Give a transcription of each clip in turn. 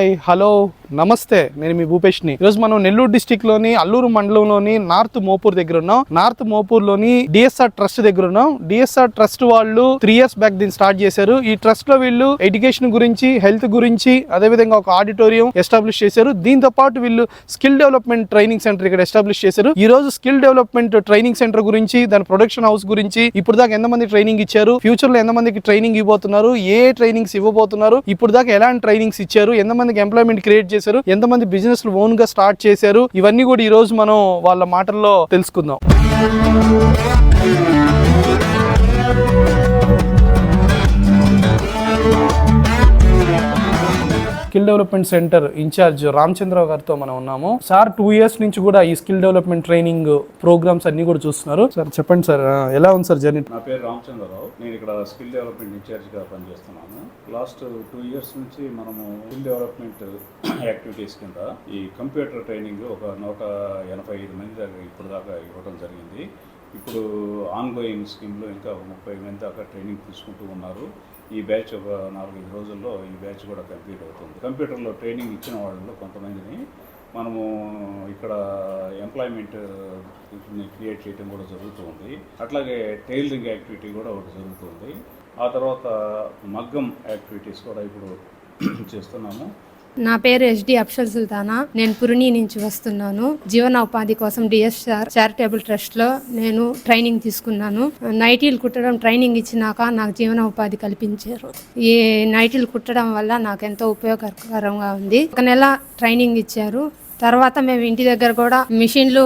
Hi hello నమస్తే, నేను మీ భూపేష్ని. ఈరోజు మనం నెల్లూరు డిస్టిక్ లోని అల్లూరు మండలంలోని నార్త్ మోపూర్ దగ్గర ఉన్నాం. నార్త్ మోపూర్ లోని డిఎస్ఆర్ ట్రస్ట్ దగ్గర ఉన్నాం. డిఎస్ఆర్ ట్రస్ట్ వాళ్ళు 3 years బ్యాక్ దీన్ని స్టార్ట్ చేశారు. ఈ ట్రస్ట్ లో వీళ్ళు ఎడ్యుకేషన్ గురించి, హెల్త్ గురించి, అదేవిధంగా ఒక ఆడిటోరియం ఎస్టాబ్లిష్ చేశారు. దీంతో పాటు వీళ్ళు స్కిల్ డెవలప్మెంట్ ట్రైనింగ్ సెంటర్ ఇక్కడ ఎస్టాబ్లిష్ చేశారు. ఈ రోజు స్కిల్ డెవలప్మెంట్ ట్రైనింగ్ సెంటర్ గురించి, దాని ప్రొడక్షన్ హౌస్ గురించి, ఇప్పుడు దాకా ఎంతమంది ట్రైనింగ్ ఇచ్చారు, ఫ్యూచర్ లో ఎంతమందికి ట్రైనింగ్ ఇవ్వబోతున్నారు, ఏ ట్రైనింగ్స్ ఇవ్వబోతున్నారు, ఇప్పుడు దాకా ఎలాంటి ట్రైనింగ్స్ ఇచ్చారు, ఎంతమందికి ఎంప్లాయ్మెంట్ క్రియేట్ చేశారు, ఎంతమంది బిజినెస్ ఓన్ గా స్టార్ట్ చేశారు, ఇవన్నీ కూడా ఈ రోజు మనం వాళ్ళ మాటల్లో తెలుసుకుందాం. Skill development centre in charge Ramachandra Rao గారితో మనం ఉన్నాము. సార్ 2 years నుంచి కూడా ఈ స్కిల్ డెవలప్మెంట్ ట్రైనింగ్ ప్రోగ్రామ్స్ అన్ని కూడా చూస్తున్నారు. సార్ చెప్పండి సార్, ఎలా ఉంది సార్ జర్నీ? నా పేరు రామచంద్రరావు. నేను ఇక్కడ స్కిల్ డెవలప్మెంట్ ఇన్ఛార్జ్ గా పనిచేస్తున్నాను. లాస్ట్ 2 years నుంచి మనము స్కిల్ డెవలప్మెంట్ యాక్టివిటీస్ కింద ఈ కంప్యూటర్ ట్రైనింగ్ ఒక 185 మంది దాకా ఇప్పుడు దాకా ఇవ్వడం జరిగింది. ఇప్పుడు ఆన్గోయింగ్ స్కీమ్లో ఇంకా 30 మంది దాకా ట్రైనింగ్ తీసుకుంటూ ఉన్నారు. ఈ బ్యాచ్ ఒక 4-5 రోజుల్లో ఈ బ్యాచ్ కూడా కంప్లీట్ అవుతుంది. కంప్యూటర్లో ట్రైనింగ్ ఇచ్చిన వాళ్ళలో కొంతమందిని మనము ఇక్కడ ఎంప్లాయ్మెంట్ క్రియేట్ చేయడం కూడా జరుగుతుంది. అట్లాగే టైలరింగ్ యాక్టివిటీ కూడా ఒకటి జరుగుతుంది. ఆ తర్వాత మగ్గం యాక్టివిటీస్ కూడా ఇప్పుడు చేస్తున్నాము. నా పేరు SD అఫ్షల్ సుల్తానా. నేను పురుని నుంచి వస్తున్నాను. జీవనోపాధి కోసం డిఎస్ఆర్ చారిటబుల్ ట్రస్ట్ లో నేను ట్రైనింగ్ తీసుకున్నాను. నైటీలు కుట్టడం ట్రైనింగ్ ఇచ్చినాక నాకు జీవనోపాధి కల్పించారు. ఈ నైటీలు కుట్టడం వల్ల నాకు ఎంతో ఉపయోగకరంగా ఉంది. 1 నెల ట్రైనింగ్ ఇచ్చారు. తర్వాత మేము ఇంటి దగ్గర కూడా మిషన్లు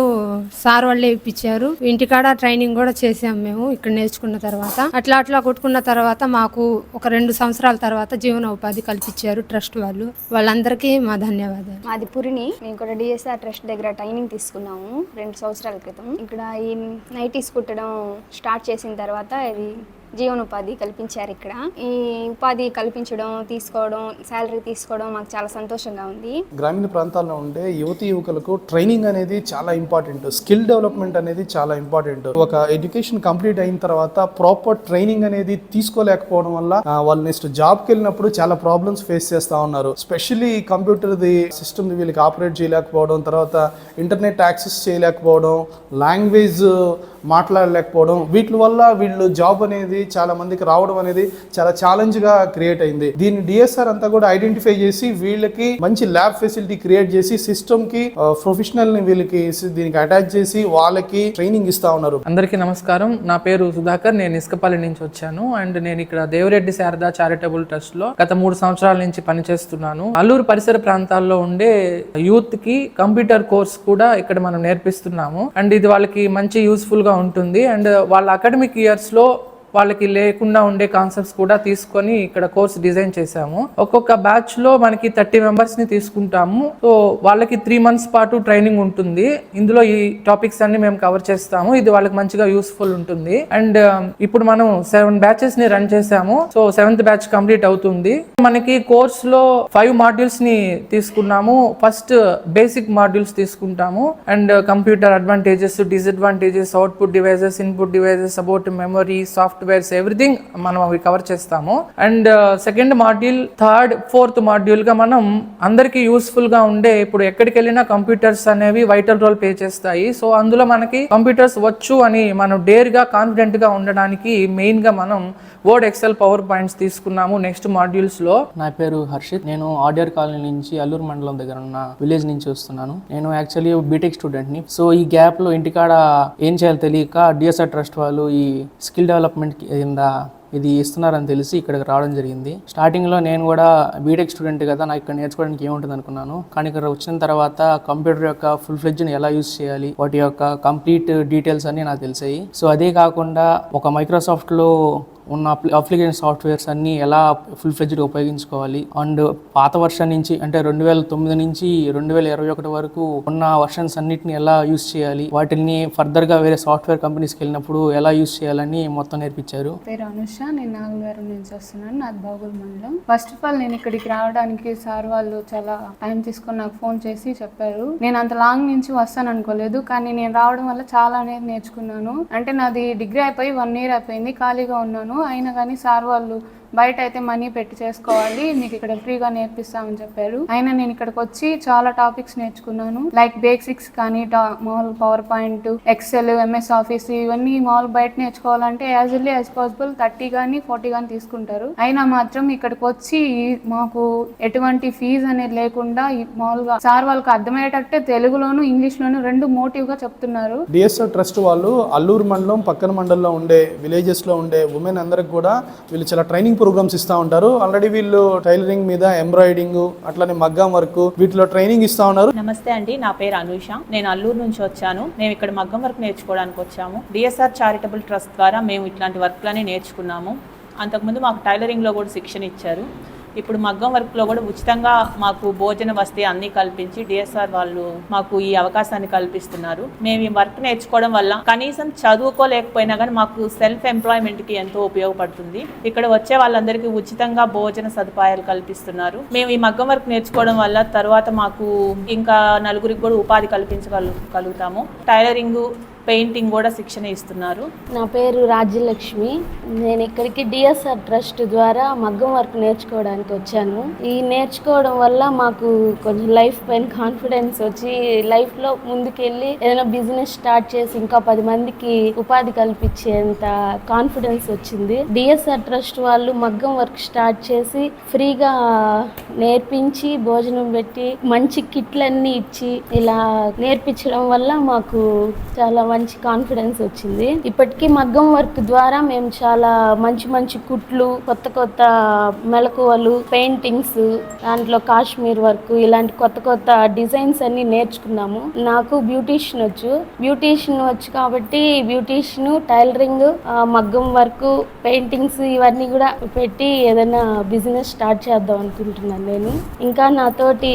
సార్ వాళ్ళే ఇప్పించారు. ఇంటికాడ ట్రైనింగ్ కూడా చేసాము మేము ఇక్కడ నేర్చుకున్న తర్వాత. అట్లా కుట్టుకున్న తర్వాత మాకు ఒక 2 సంవత్సరాల తర్వాత జీవనోపాధి కల్పించారు ట్రస్ట్ వాళ్ళు. వాళ్ళందరికీ మా ధన్యవాదాలు. మాది పురిని. మేము కూడా డిఎస్ఆర్ ట్రస్ట్ దగ్గర ట్రైనింగ్ తీసుకున్నాము 2 సంవత్సరాల క్రితం. ఇక్కడ ఈ నైటీస్ కుట్టడం స్టార్ట్ చేసిన తర్వాత ఇది జీవనోపాధి కల్పించారు. ఇక్కడ ఈ ఉపాధి కల్పించడం, తీసుకోవడం, శాలరీ తీసుకోవడం మాకు చాలా సంతోషంగా ఉంది. గ్రామీణ ప్రాంతాల్లో ఉండే యువతి యువకులకు ట్రైనింగ్ అనేది చాలా ఇంపార్టెంట్. స్కిల్ డెవలప్మెంట్ అనేది చాలా ఇంపార్టెంట్. ఒక ఎడ్యుకేషన్ కంప్లీట్ అయిన తర్వాత ప్రాపర్ ట్రైనింగ్ అనేది తీసుకోలేకపోవడం వల్ల వాళ్ళు నెక్స్ట్ జాబ్కి వెళ్ళినప్పుడు చాలా ప్రాబ్లమ్స్ ఫేస్ చేస్తూ ఉన్నారు. స్పెషల్లీ కంప్యూటర్ సిస్టమ్ వీళ్ళకి ఆపరేట్ చేయలేకపోవడం, తర్వాత ఇంటర్నెట్ యాక్సెస్ చేయలేకపోవడం, లాంగ్వేజ్ మాట్లాడలేకపోవడం, వీటి వల్ల వీళ్ళు జాబ్ అనేది చాలా మందికి రావడం అనేది చాలా ఛాలెంజ్ గా క్రియేట్ అయింది. దీన్ని డిఎస్ఆర్ అంతా కూడా ఐడెంటిఫై చేసి వీళ్ళకి మంచి ల్యాబ్ ఫెసిలిటీ క్రియేట్ చేసి సిస్టమ్ కి ప్రొఫెషనల్ ని వీళ్ళకి దీనికి అటాచ్ చేసి వాళ్ళకి ట్రైనింగ్ ఇస్తా ఉన్నారు. అందరికీ నమస్కారం. నా పేరు సుధాకర్. నేను ఇసుకపల్లి నుంచి వచ్చాను. అండ్ నేను ఇక్కడ దేవరెడ్డి శారదా చారిటబుల్ ట్రస్ట్ లో గత 3 సంవత్సరాల నుంచి పనిచేస్తున్నాను. అల్లూరు పరిసర ప్రాంతాల్లో ఉండే యూత్ కి కంప్యూటర్ కోర్స్ కూడా ఇక్కడ మనం నేర్పిస్తున్నాము. అండ్ ఇది వాళ్ళకి మంచి యూస్ఫుల్ గా ఉంటుంది. అండ్ వాళ్ళ అకాడమిక్ ఇయర్స్ లో వాళ్ళకి లేకుండా ఉండే కాన్సెప్ట్స్ కూడా తీసుకొని ఇక్కడ కోర్స్ డిజైన్ చేశాము. ఒక్కొక్క బ్యాచ్ లో మనకి 30 members ని తీసుకుంటాము. సో వాళ్ళకి 3 months పాటు ట్రైనింగ్ ఉంటుంది. ఇందులో ఈ టాపిక్స్ అన్ని మేము కవర్ చేస్తాము. ఇది వాళ్ళకి మంచిగా యూస్ఫుల్ ఉంటుంది. అండ్ ఇప్పుడు మనం 7 batches ని రన్ చేసాము. సో 7th batch కంప్లీట్ అవుతుంది. మనకి కోర్స్ లో 5 modules ని తీసుకున్నాము. ఫస్ట్ బేసిక్ మాడ్యూల్స్ తీసుకుంటాము. And computer advantages, disadvantages, output devices, input devices, about memory, softwares, everything మనం అవి కవర్ చేస్తాము. And second module, third, fourth module గా మనం అందరికీ యూస్ఫుల్ గా ఉండే, ఇప్పుడు ఎక్కడికి వెళ్ళినా కంప్యూటర్స్ అనేవి వైటల్ రోల్ ప్లే చేస్తాయి. సో అందులో మనకి కంప్యూటర్స్ వచ్చు అని మనం డేర్ గా, కాన్ఫిడెంట్ గా ఉండడానికి మెయిన్ గా మనం వర్డ్, ఎక్సెల్, పవర్ పాయింట్స్ తీసుకున్నాము నెక్స్ట్ మాడ్యూల్స్ లో. నా పేరు హర్షిత్. నేను ఆర్డర్ కాలనీ నుంచి అల్లూరు మండలం దగ్గర ఉన్న విలేజ్ నుంచి వస్తున్నాను. నేను యాక్చువల్లీ బీటెక్ స్టూడెంట్ ని. సో ఈ గ్యాప్ లో ఇంటికాడ ఏం చేయాలో తెలియక డిఎస్ఆర్ ట్రస్ట్ వాళ్ళు ఈ స్కిల్ డెవలప్మెంట్ కింద ఇది ఇస్తున్నారని తెలిసి ఇక్కడికి రావడం జరిగింది. స్టార్టింగ్లో నేను కూడా బీటెక్ స్టూడెంట్ కదా, నాకు ఇక్కడ నేర్చుకోవడానికి ఏముంటుంది అనుకున్నాను. కానీ ఇక్కడ వచ్చిన తర్వాత కంప్యూటర్ యొక్క ఫుల్ ఫ్లెడ్జ్ని ఎలా యూజ్ చేయాలి, వాటి యొక్క కంప్లీట్ డీటెయిల్స్ అన్నీ నాకు తెలిసాయి. సో అదే కాకుండా ఒక మైక్రోసాఫ్ట్లో ఉన్న అప్లికేషన్ సాఫ్ట్వేర్స్ అన్నీ ఎలా ఫుల్ ఫ్లెడ్జ్గా ఉపయోగించుకోవాలి, అండ్ పాత వర్షన్ నుంచి అంటే 2009 నుంచి 2021 వరకు ఉన్న వర్షన్స్ అన్నిటిని ఎలా యూజ్ చేయాలి, వాటిని ఫర్దర్గా వేరే సాఫ్ట్వేర్ కంపెనీస్కి వెళ్ళినప్పుడు ఎలా యూజ్ చేయాలని మొత్తం నేర్పించారు. పేరు అనుష. నేను నాగలవరం నుంచి వస్తున్నాను. నాది బాగుల్ మండలం. ఫస్ట్ ఆఫ్ ఆల్ నేను ఇక్కడికి రావడానికి సార్ వాళ్ళు చాలా టైం తీసుకొని నాకు ఫోన్ చేసి చెప్పారు. నేను అంత లాంగ్ నుంచి వస్తాను అనుకోలేదు, కానీ నేను రావడం వల్ల చాలా అనేది నేర్చుకున్నాను. అంటే నాది డిగ్రీ అయిపోయి 1 year అయిపోయింది, ఖాళీగా ఉన్నాను. అయినా కానీ సార్ వాళ్ళు బయట అయితే మనీ పెట్టి చేసుకోవాలి, మీకు ఇక్కడ ఫ్రీగా నేర్పిస్తామని చెప్పారు. అయినా నేను ఇక్కడికి వచ్చి చాలా టాపిక్స్ నేర్చుకున్నాను. లైక్ బేసిక్స్ కానీ మామూలు PowerPoint, Excel, MS Office ఇవన్నీ మామూలు బయట నేర్చుకోవాలంటే యాజ్ ఎర్లీ యాజ్ పాసిబుల్ 30 కానీ 40 కానీ తీసుకుంటారు. అయినా మాత్రం ఇక్కడికి వచ్చి మాకు ఎటువంటి ఫీజు అనేది లేకుండా మామూలుగా సార్ వాళ్ళకి అర్థమయ్యేటట్టే తెలుగులోను ఇంగ్లీష్ లోను రెండు మోటివ్ గా చెప్తున్నారు. డిఎస్ఆర్ ట్రస్ట్ వాళ్ళు అల్లూరు మండలం పక్కన మండలంలో ఉండే విలేజెస్ లో ఉండే ఉమెన్ అందరికి కూడా వీళ్ళు చాలా ట్రైనింగ్ ప్రోగ్రామ్స్ ఇస్తా ఉంటారు. ఆల్రెడీ వీళ్ళు టైలరింగ్ మీద, ఎంబ్రాయిడింగ్, అట్లానే మగ్గం వర్క్ వీటిలో ట్రైనింగ్ ఇస్తా ఉన్నారు. నమస్తే అండి, నా పేరు అనూష. నేను అల్లూరు నుంచి వచ్చాను. మేము ఇక్కడ మగ్గం వర్క్ నేర్చుకోవడానికి వచ్చాము. డిఎస్ఆర్ చారిటబుల్ ట్రస్ట్ ద్వారా మేము ఇట్లాంటి వర్క్లనే నేర్చుకున్నాము. అంతకుముందు మాకు టైలరింగ్లో కూడా శిక్షణ ఇచ్చారు. ఇప్పుడు మగ్గం వర్క్లో కూడా ఉచితంగా మాకు భోజన వసతి అన్నీ కల్పించి డిఎస్ఆర్ వాళ్ళు మాకు ఈ అవకాశాన్ని కల్పిస్తున్నారు. మేము ఈ వర్క్ నేర్చుకోవడం వల్ల కనీసం చదువుకోలేకపోయినా కానీ మాకు సెల్ఫ్ ఎంప్లాయ్మెంట్కి ఎంతో ఉపయోగపడుతుంది. ఇక్కడ వచ్చే వాళ్ళందరికీ ఉచితంగా భోజన సదుపాయాలు కల్పిస్తున్నారు. మేము ఈ మగ్గం వర్క్ నేర్చుకోవడం వల్ల తర్వాత మాకు ఇంకా నలుగురికి కూడా ఉపాధి కల్పించగలుగుతాము. టైలరింగ్, పెయింటింగ్ కూడా శిక్షణ ఇస్తున్నారు. నా పేరు రాజ్యలక్ష్మి. నేను ఇక్కడికి డిఎస్ఆర్ ట్రస్ట్ ద్వారా మగ్గం వర్క్ నేర్చుకోవడానికి వచ్చాను. ఈ నేర్చుకోవడం వల్ల మాకు కొంచెం లైఫ్ పైన కాన్ఫిడెన్స్ వచ్చి లైఫ్లో ముందుకెళ్ళి ఏదైనా బిజినెస్ స్టార్ట్ చేసి ఇంకా 10 మందికి ఉపాధి కల్పించేంత కాన్ఫిడెన్స్ వచ్చింది. డిఎస్ఆర్ ట్రస్ట్ వాళ్ళు మగ్గం వర్క్ స్టార్ట్ చేసి ఫ్రీగా నేర్పించి భోజనం పెట్టి మంచి కిట్లన్నీ ఇచ్చి ఇలా నేర్పించడం వల్ల మాకు చాలా మంచి కాన్ఫిడెన్స్ వచ్చింది. ఇప్పటికీ మగ్గం వర్క్ ద్వారా మేము చాలా మంచి కుట్లు, కొత్త మెలకువలు, పెయింటింగ్స్, దాంట్లో కాశ్మీర్ వర్క్ ఇలాంటి కొత్త డిజైన్స్ అన్ని నేర్చుకున్నాము. నాకు బ్యూటీషియన్ వచ్చు కాబట్టి బ్యూటీషియన్, టైలరింగ్, మగ్గం వర్క్, పెయింటింగ్స్ ఇవన్నీ కూడా పెట్టి ఏదైనా బిజినెస్ స్టార్ట్ చేద్దాం అనుకుంటున్నాను నేను. ఇంకా నాతోటి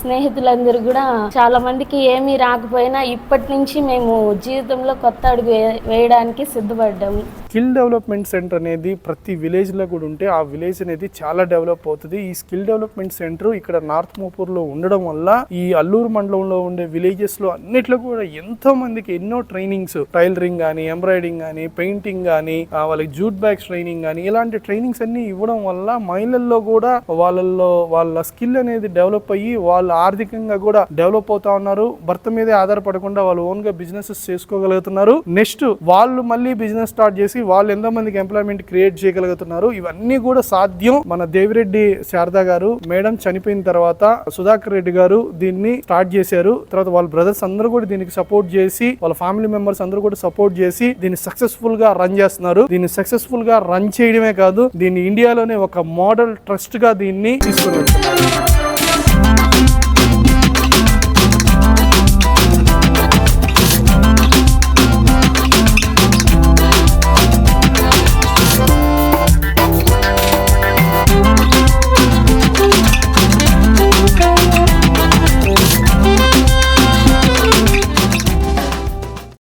స్నేహితులందరూ కూడా చాలా మందికి ఏమీ రాకపోయినా ఇప్పటి నుంచి మేము జీవితంలో కొత్త అడుగు వేయడానికి సిద్ధపడ్డాము. స్కిల్ డెవలప్మెంట్ సెంటర్ అనేది ప్రతి విలేజ్లో కూడా ఉంటే ఆ విలేజ్ అనేది చాలా డెవలప్ అవుతుంది. ఈ స్కిల్ డెవలప్మెంట్ సెంటర్ ఇక్కడ నార్త్ మోపూర్లో ఉండడం వల్ల ఈ అల్లూరు మండలంలో ఉండే విలేజెస్లో అన్నిట్లో కూడా ఎంతో మందికి ఎన్నో ట్రైనింగ్స్, టైలరింగ్ కానీ, ఎంబ్రాయిడింగ్ కానీ, పెయింటింగ్ కానీ, వాళ్ళకి జూట్ బ్యాగ్స్ ట్రైనింగ్ కానీ ఇలాంటి ట్రైనింగ్స్ అన్ని ఇవ్వడం వల్ల మహిళల్లో కూడా వాళ్ళ స్కిల్ అనేది డెవలప్ అయ్యి వాళ్ళు ఆర్థికంగా కూడా డెవలప్ అవుతా ఉన్నారు. భర్త మీదే ఆధారపడకుండా వాళ్ళు ఓన్ గా బిజినెస్ చేసుకోగలుగుతున్నారు. నెక్స్ట్ వాళ్ళు మళ్ళీ బిజినెస్ స్టార్ట్ చేసి వాళ్ళు ఎంతో మందికి ఎంప్లాయ్మెంట్ క్రియేట్ చేయగలుగుతున్నారు. ఇవన్నీ కూడా సాధ్యం. మన దేవిరెడ్డి శారదా గారు మేడం చనిపోయిన తర్వాత సుధాకర్ రెడ్డి గారు దీన్ని స్టార్ట్ చేశారు. తర్వాత వాళ్ళ బ్రదర్స్ అందరూ కూడా దీనికి సపోర్ట్ చేసి, వాళ్ళ ఫ్యామిలీ మెంబర్స్ అందరూ కూడా సపోర్ట్ చేసి దీన్ని సక్సెస్ఫుల్ గా రన్ చేస్తున్నారు. దీన్ని సక్సెస్ఫుల్ గా రన్ చేయడమే కాదు, దీన్ని ఇండియాలోనే ఒక మోడల్ ట్రస్ట్ గా దీన్ని తీసుకుని వెళ్తున్నారు.